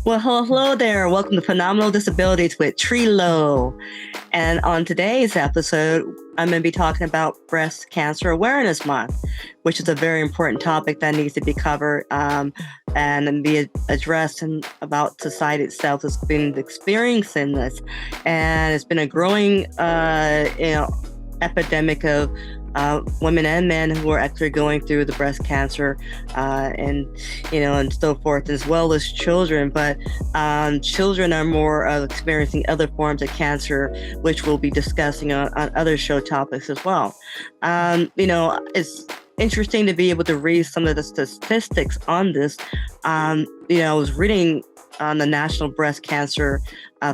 Well, hello there. Welcome to Phenomenal Disabilities with Lowe. And on today's episode, I'm going to be talking about Breast Cancer Awareness Month, which is a very important topic that needs to be covered and be addressed and about society itself has been experiencing this. And it's been a growing, epidemic of women and men who are actually going through the breast cancer and so forth, as well as children. But children are more experiencing other forms of cancer, which we'll be discussing on other show topics as well. It's interesting to be able to read some of the statistics on this. I was reading on the National Breast Cancer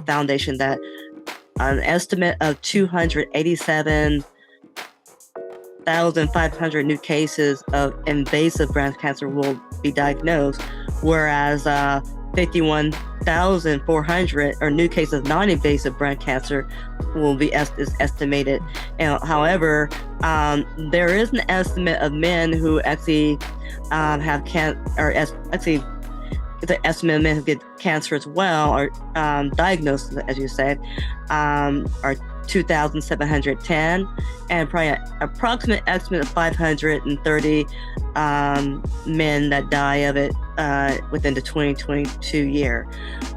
Foundation that an estimate of 287,500 new cases of invasive breast cancer will be diagnosed, whereas 51,400 or new cases of non-invasive breast cancer will be is estimated. However, there is an estimate of men who actually have the estimate of men who get cancer as well, or diagnosed, as you said, are 2,710, and probably an approximate estimate of 530 men that die of it within the 2022 year.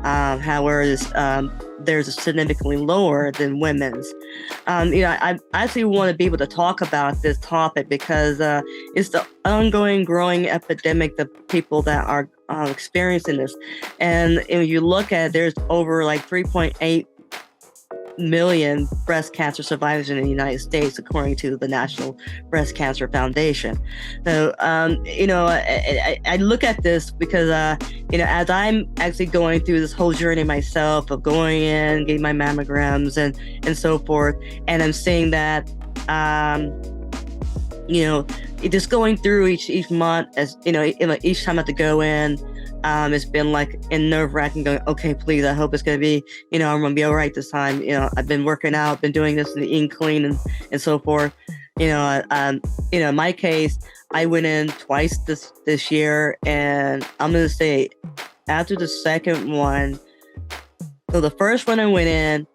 However, there's a significantly lower than women's. I actually want to be able to talk about this topic because it's the ongoing, growing epidemic of people that are experiencing this. And if you look at it, there's over like 3.8 million breast cancer survivors in the United States, according to the National Breast Cancer Foundation. So, I look at this because, as I'm actually going through this whole journey myself of going in, getting my mammograms and so forth, and I'm seeing that, just going through each month, as each time I have to go in, it's been like nerve-wracking, going, okay, please, I hope it's going to be, I'm going to be all right this time. I've been working out, been doing this and eating clean and so forth. In my case, I went in twice this year, and I'm going to say after the second one, so the first one I went in,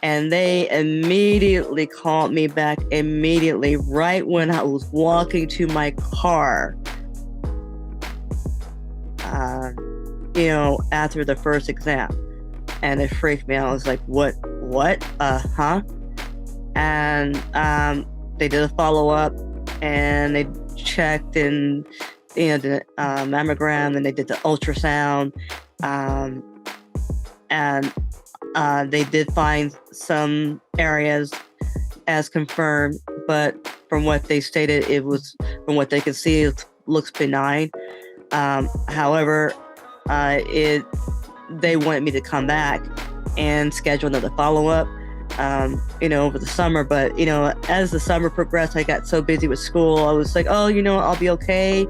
and they immediately called me back right when I was walking to my car. After the first exam, and it freaked me out. I was like, what? And they did a follow-up, and they checked the mammogram, and they did the ultrasound, and they did find some areas as confirmed, but from what they stated, from what they could see, it looks benign. However, they wanted me to come back and schedule another follow-up, over the summer. But, as the summer progressed, I got so busy with school. I was like, oh, I'll be okay.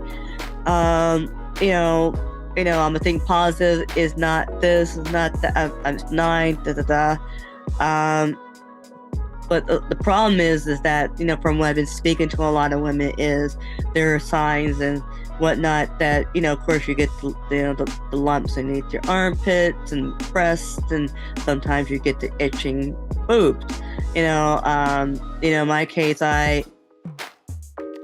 I'm gonna think positive. Is not this, is not that. I'm 9, But the problem is that, from what I've been speaking to a lot of women, is there are signs and whatnot that, of course you get the lumps underneath your armpits and breasts, and sometimes you get the itching boobs. In my case, I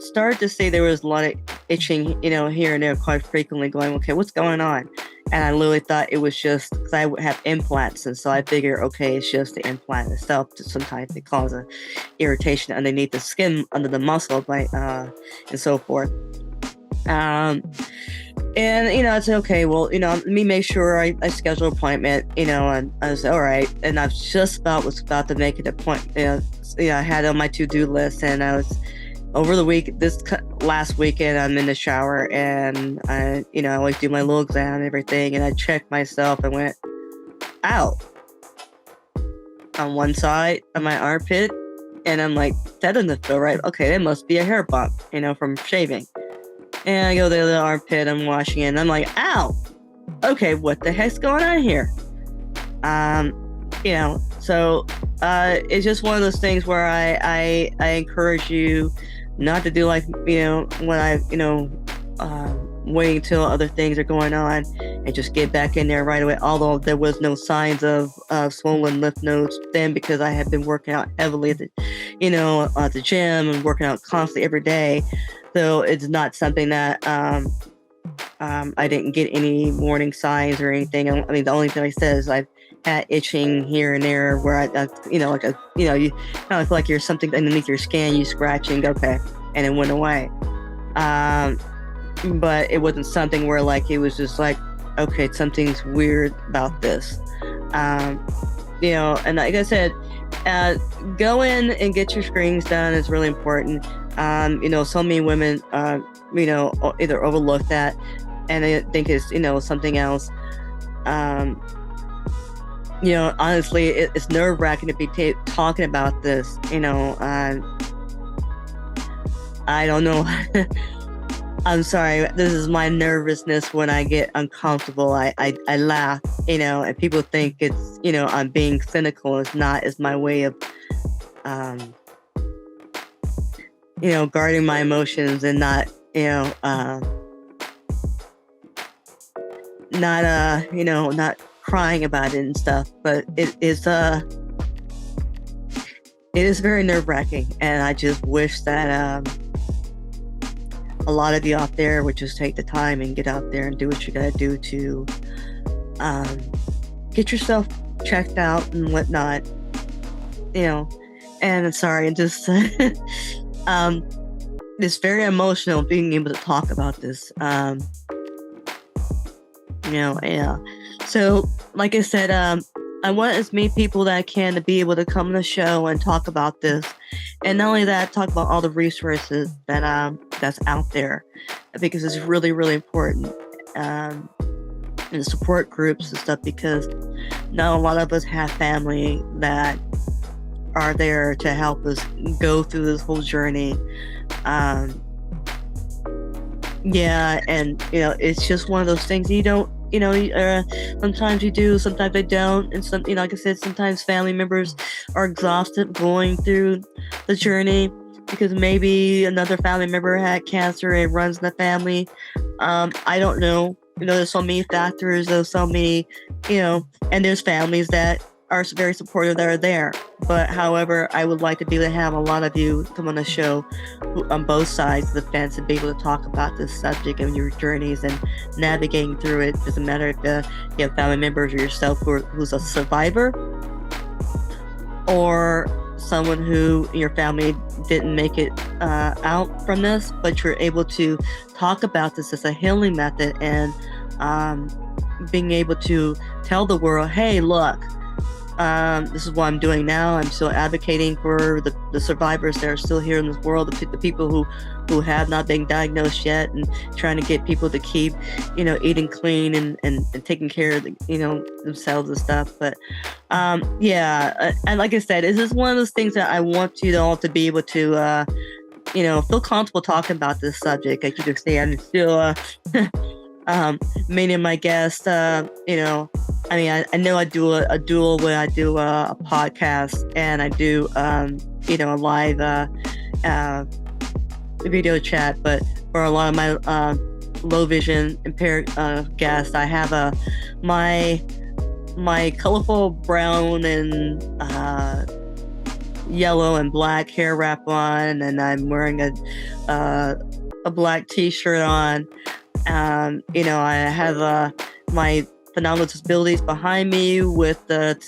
started to see there was a lot of itching, here and there quite frequently, going, okay, what's going on? And I literally thought it was just because I would have implants. And so I figured, okay, it's just the implant itself. Sometimes it causes irritation underneath the skin, under the muscle, and so forth. And, I said, okay, well, let me make sure I schedule an appointment, and I was all right. And I was about to make it a point, I had it on my to-do list, and I was over the week, this last weekend, I'm in the shower, and I always do my little exam and everything, and I checked myself and went, ow, on one side of my armpit, and I'm like, that doesn't feel right. Okay, that must be a hair bump, from shaving. And I go to the other armpit, I'm washing it, and I'm like, ow, okay, what the heck's going on here? So it's just one of those things where I encourage you not to do like, when I, waiting till other things are going on. and just get back in there right away. Although there was no signs of swollen lymph nodes then, because I had been working out heavily at the gym and working out constantly every day. So it's not something that I didn't get any warning signs or anything. I mean, the only thing I said is I've had itching here and there where you kind of feel like you're something underneath your skin, you scratching, okay, and it went away. But it wasn't something where like it was just like, okay, something's weird about this. And like I said, go in and get your screenings done is really important. So many women, either overlook that and they think it's, something else. Honestly, it's nerve-wracking to be talking about this. I don't know. I'm sorry. This is my nervousness when I get uncomfortable. I laugh, and people think it's, I'm being cynical. It's not. It's my way of, guarding my emotions and not, not crying about it and stuff. But it is very nerve-wracking, and I just wish that a lot of you out there would just take the time and get out there and do what you gotta do to get yourself checked out and whatnot. And I'm sorry, and just it's very emotional being able to talk about this. Yeah. So, like I said, I want as many people that I can to be able to come on the show and talk about this. And not only that, talk about all the resources that that's out there, because it's really, really important. And support groups and stuff, because not a lot of us have family that are there to help us go through this whole journey. Yeah, and it's just one of those things you don't. Sometimes you do, sometimes they don't, and some, like I said, sometimes family members are exhausted going through the journey because maybe another family member had cancer and it runs in the family. I don't know. There's so many factors. There's so many, and there's families that are very supportive that are there. But however, I would like to be able to have a lot of you come on the show on both sides of the fence and be able to talk about this subject and your journeys and navigating through it. It doesn't matter if you have family members or yourself who's a survivor, or someone who in your family didn't make it out from this, but you're able to talk about this as a healing method and being able to tell the world, hey, look, this is what I'm doing now. I'm still advocating for the survivors that are still here in this world, the people who have not been diagnosed yet, and trying to get people to keep, eating clean and taking care of themselves and stuff. But yeah, and like I said, this is one of those things that I want you all to be able to feel comfortable talking about this subject. Like you can see, I'm still many of my guests, I know I do a dual when I do a podcast, and I do, a live video chat. But for a lot of my low vision impaired guests, I have my colorful brown and yellow and black hair wrap on, and I'm wearing a black t-shirt on. I have my Phenomenal Disabilities behind me with the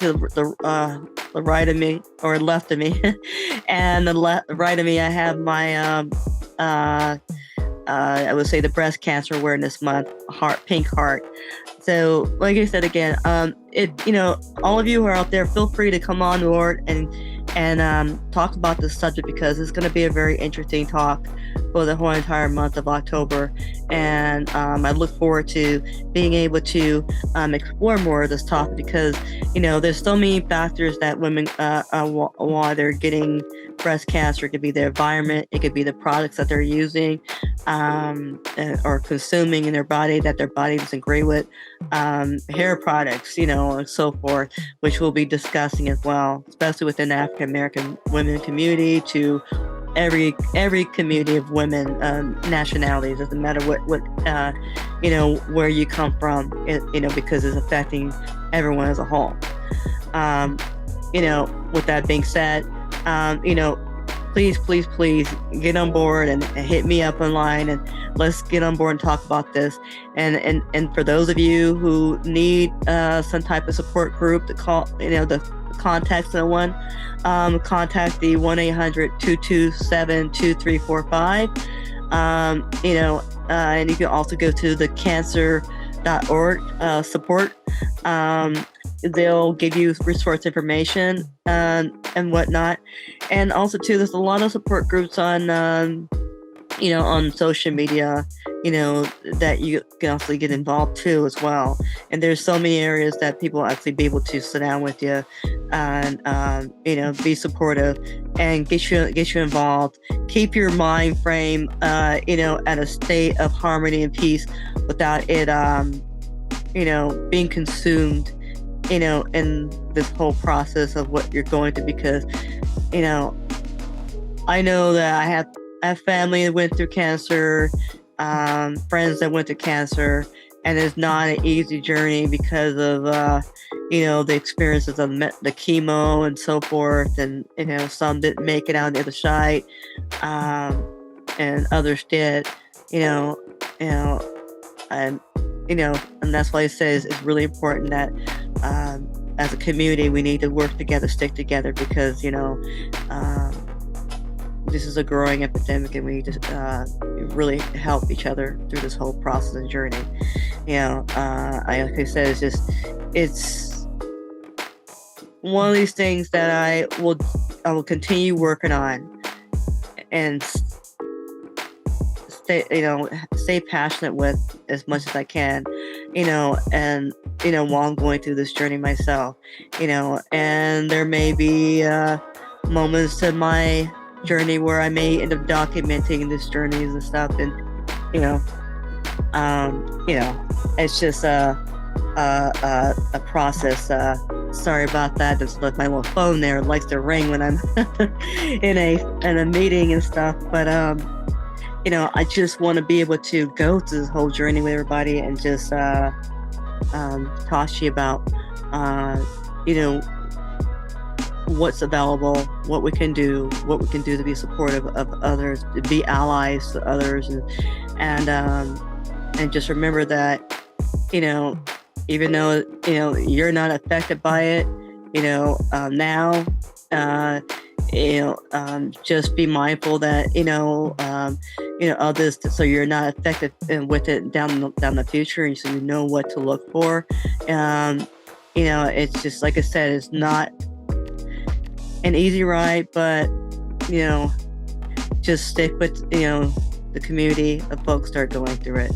right of me, or left of me, and the right of me I have my I would say the Breast Cancer Awareness Month pink heart. So like I said again, all of you who are out there, feel free to come on board and talk about this subject, because it's going to be a very interesting talk for the whole entire month of October. And I look forward to being able to explore more of this topic, because there's so many factors that women while they're getting breast cancer. It could be their environment, it could be the products that they're using or consuming in their body that their body doesn't agree with, hair products, and so forth, which we'll be discussing as well, especially within the African American women community to every community of women, nationalities. Doesn't matter what where you come from, because it's affecting everyone as a whole. With that being said, please get on board and hit me up online, and let's get on board and talk about this. And for those of you who need some type of support group to call, to contact someone, contact the 1-800-227-2345. And you can also go to the cancer.org support. They'll give you resource information and whatnot. And also too, there's a lot of support groups on on social media, that you can also get involved too as well. And there's so many areas that people actually be able to sit down with you and be supportive and get you involved. Keep your mind frame at a state of harmony and peace without it being consumed in this whole process of what you're going through, because I know that I have family that went through cancer, friends that went through cancer, and it's not an easy journey because of the experiences of the chemo and so forth, and some didn't make it out on the other side, and others did, and that's why it says it's really important that as a community we need to work together, stick together, because this is a growing epidemic, and we need to really help each other through this whole process and journey. Like I said, it's one of these things that I will continue working on and stay passionate with as much as I can, and while I'm going through this journey myself, and there may be moments in my journey where I may end up documenting this journey and stuff, and it's just a process. Sorry about that. Just like my little phone there, it likes to ring when I'm in a meeting and stuff. But I just want to be able to go through this whole journey with everybody and just talk to you about what's available, what we can do to be supportive of others, to be allies to others, and just remember that even though you're not affected by it, now just be mindful that of this, so you're not affected with it down the future, and so you know what to look for. It's just like I said, it's not an easy ride, but just stick with the community of folks start going through it.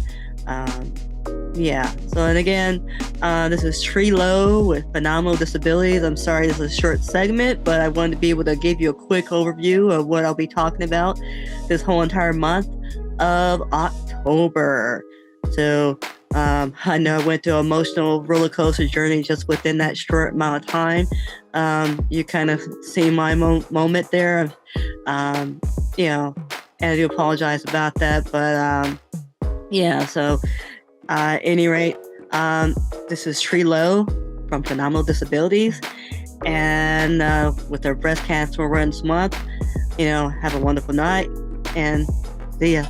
So, and again, this is Lowe with Phenomenal Disabilities. I'm sorry this is a short segment, but I wanted to be able to give you a quick overview of what I'll be talking about this whole entire month of October. So I know I went through an emotional roller coaster journey just within that short amount of time. You kind of see my moment there, and I do apologize about that, but so at any rate, this is Lowe from Phenomenal Disabilities, and with our breast cancer awareness month, have a wonderful night, and see ya.